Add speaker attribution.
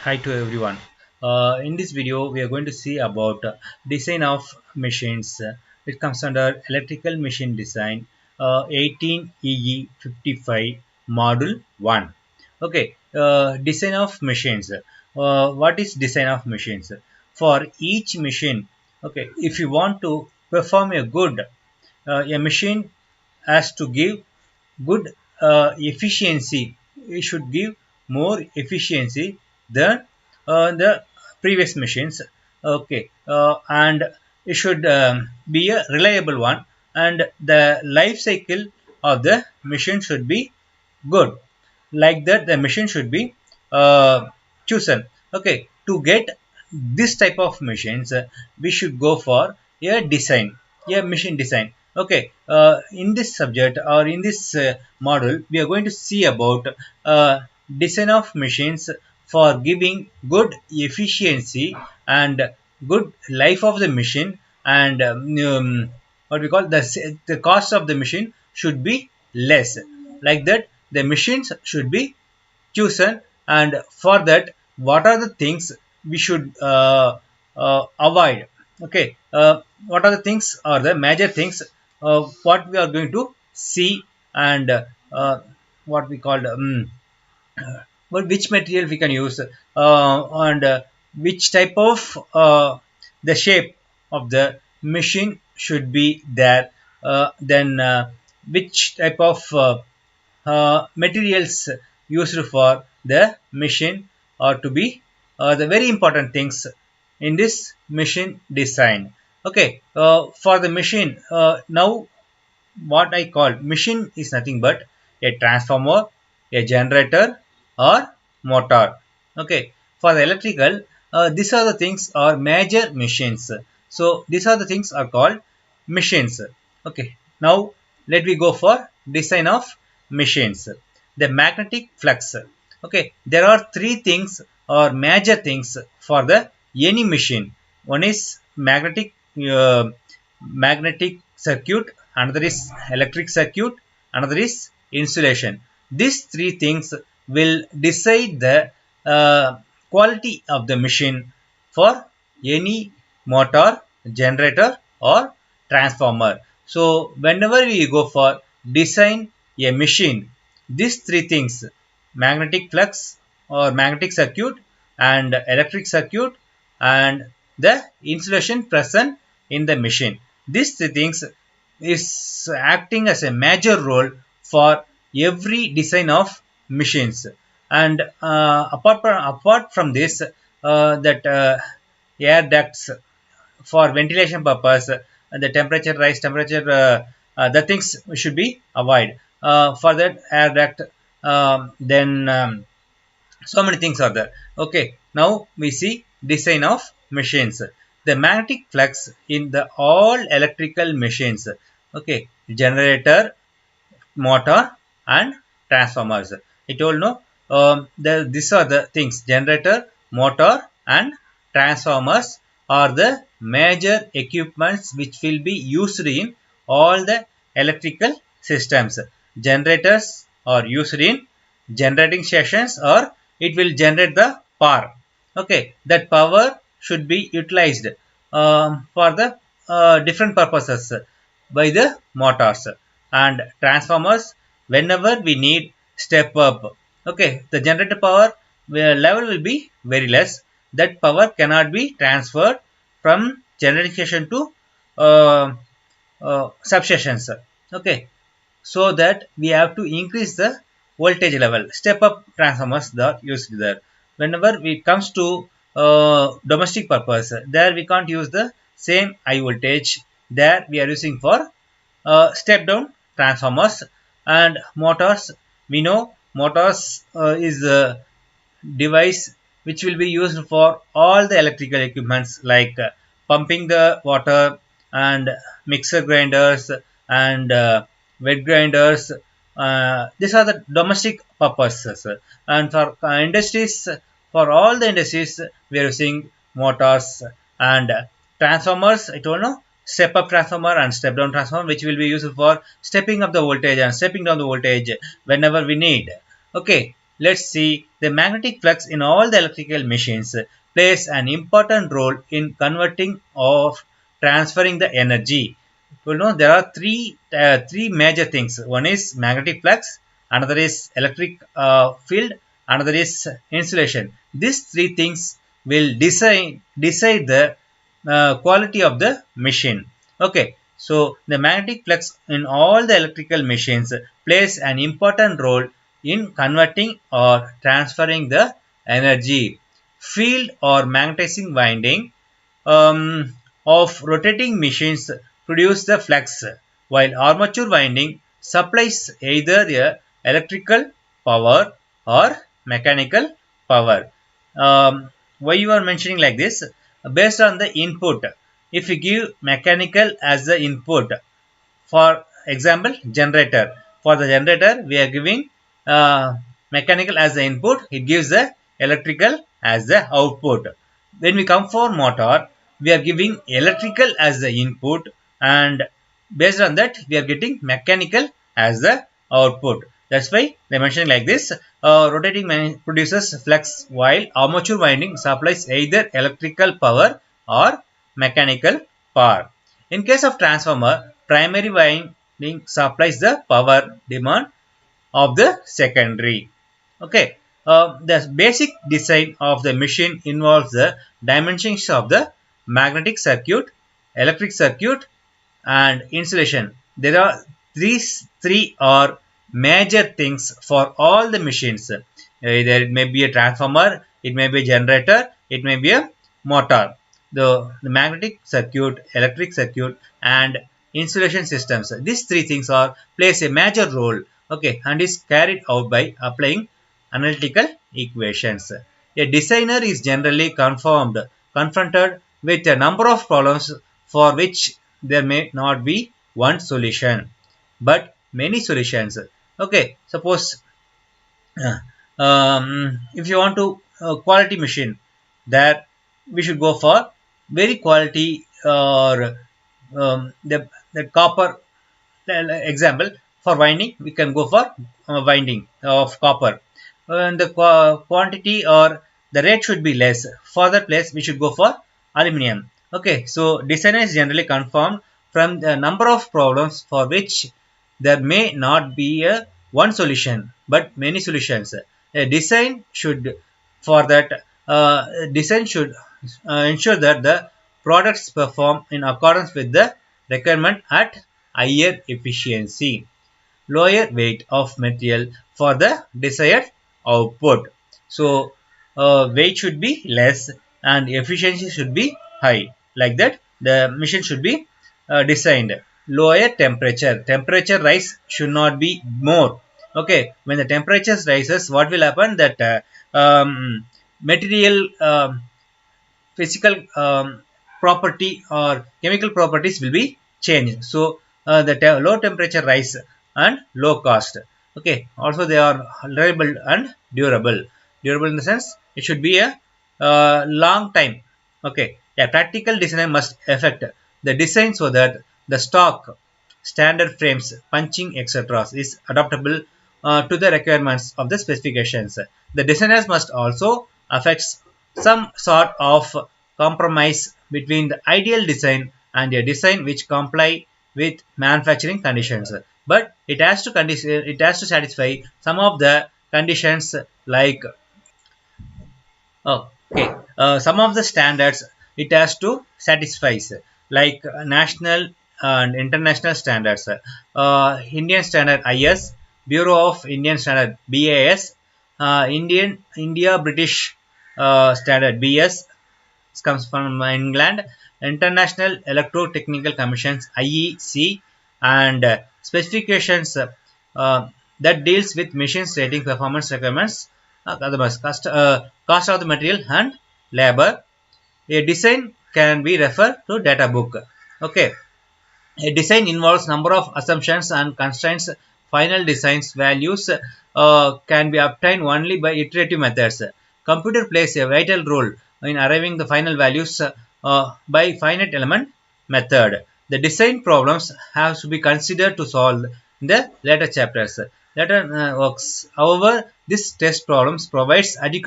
Speaker 1: Hi to everyone. In this video, we are going to see about design of machines. It comes under electrical machine design 18EE55 module 1. Okay, design of machines. What is design of machines? For each machine, okay, if you want to perform a machine has to give good efficiency. It should give more efficiency than the previous machines. Okay, and it should be a reliable one, and the life cycle of the machine should be good. Like that, the machine should be chosen. Okay, to get this type of machines, we should go for a design, a machine design. Okay, in this subject or in this model, we are going to see about design of machines for giving good efficiency and good life of the machine, and what we call the cost of the machine should be less. Like that, the machines should be chosen, and for that, what are the things we should avoid? Okay, what are the things or the major things what we are going to see, and what we call which material we can use, and which type of the shape of the machine should be there, then which type of materials used for the machine are to be the very important things in this machine design. Okay, for the machine, now what I call machine is nothing but a transformer, a generator, or motor. Okay, for the electrical, these are the things are major machines. So these are the things are called machines. Okay, now let me go for design of machines. The magnetic flux. Okay, there are three things or major things for the any machine. One is magnetic circuit, another is electric circuit, another is insulation. These three things will decide the quality of the machine for any motor, generator, or transformer. So whenever we go for design a machine, these three things, magnetic flux or magnetic circuit, and electric circuit, and the insulation present in the machine, these three things is acting as a major role for every design of machines. And apart from this, that air ducts for ventilation purpose, the temperature rise, temperature, the things should be avoid. For that air duct, then so many things are there. Okay, now we see design of machines. The magnetic flux in the all electrical machines. Okay, generator, motor, and transformers. I told no. These are the things: generator, motor, and transformers are the major equipments which will be used in all the electrical systems. Generators are used in generating stations, or it will generate the power. Okay, that power should be utilized for the different purposes by the motors. And transformers, whenever we need step up. Okay, the generator power level will be very less. That power cannot be transferred from generating station to uh, substations. Okay, so that we have to increase the voltage level. Step up transformers that are used there. Whenever it comes to domestic purpose, there we can't use the same high voltage. There we are using for step down transformers. And motors, we know motors is a device which will be used for all the electrical equipments, like pumping the water, and mixer grinders, and wet grinders. These are the domestic purposes. And for industries, for all the industries, we are using motors. And transformers, I don't know, step up transformer and step down transformer, which will be used for stepping up the voltage and stepping down the voltage whenever we need. Okay, let's see the magnetic flux in all the electrical machines plays an important role in converting or transferring the energy. You know, there are three major things. One is magnetic flux, another is electric field, another is insulation. These three things will decide the quality of the machine. Okay, so the magnetic flux in all the electrical machines plays an important role in converting or transferring the energy. Field or magnetizing winding of rotating machines produce the flux, while armature winding supplies either a electrical power or mechanical power. Why you are mentioning like this? Based on the input, if you give mechanical as the input, for example generator, for the generator we are giving mechanical as the input, it gives the electrical as the output. When we come for motor, we are giving electrical as the input, and based on that we are getting mechanical as the output. That's why they mentioning like this. Rotating produces flux, while armature winding supplies either electrical power or mechanical power. In case of transformer, primary winding supplies the power demand of the secondary. Okay, the basic design of the machine involves the dimensions of the magnetic circuit, electric circuit, and insulation. There are these three are major things for all the machines. Either it may be a transformer, it may be a generator, it may be a motor. The magnetic circuit, electric circuit, and insulation systems. These three things are plays a major role. Okay, and is carried out by applying analytical equations. A designer is generally confronted with a number of problems for which there may not be one solution, but many solutions. Okay, suppose if you want to quality machine, there we should go for very quality or the copper. Example, for winding we can go for winding of copper, and the quantity or the rate should be less. For that place we should go for aluminum. Okay, so designer is generally confirmed from the number of problems for which there may not be a one solution but many solutions. A design should for that design should ensure that the products perform in accordance with the requirement at higher efficiency, lower weight of material for the desired output. So weight should be less and efficiency should be high. Like that, the machine should be designed. Lower temperature. Temperature rise should not be more. Okay, when the temperature rises, what will happen? That material physical property or chemical properties will be changed. So the low temperature rise and low cost. Okay, also they are reliable and durable. Durable in the sense it should be a long time. Okay, a practical designer must affect the design so that the stock, standard frames, punching, etc. is adaptable to the requirements of the specifications. The designers must also affect some sort of compromise between the ideal design and a design which comply with manufacturing conditions. But it has to satisfy some of the conditions like okay, some of the standards it has to satisfy like national and international standards. Indian standard IS, Bureau of Indian Standard BAS, India British standard BS, comes from England, International Electrotechnical Commissions IEC, and specifications that deals with machines rating performance requirements, otherwise cost of the material and labor. A design can be referred to data book. Okay, a design involves number of assumptions and constraints. Final designs values can be obtained only by iterative methods. Computer plays a vital role in arriving the final values by finite element method. The design problems have to be considered to solve in the later chapters. works. However, this test problems provides adequate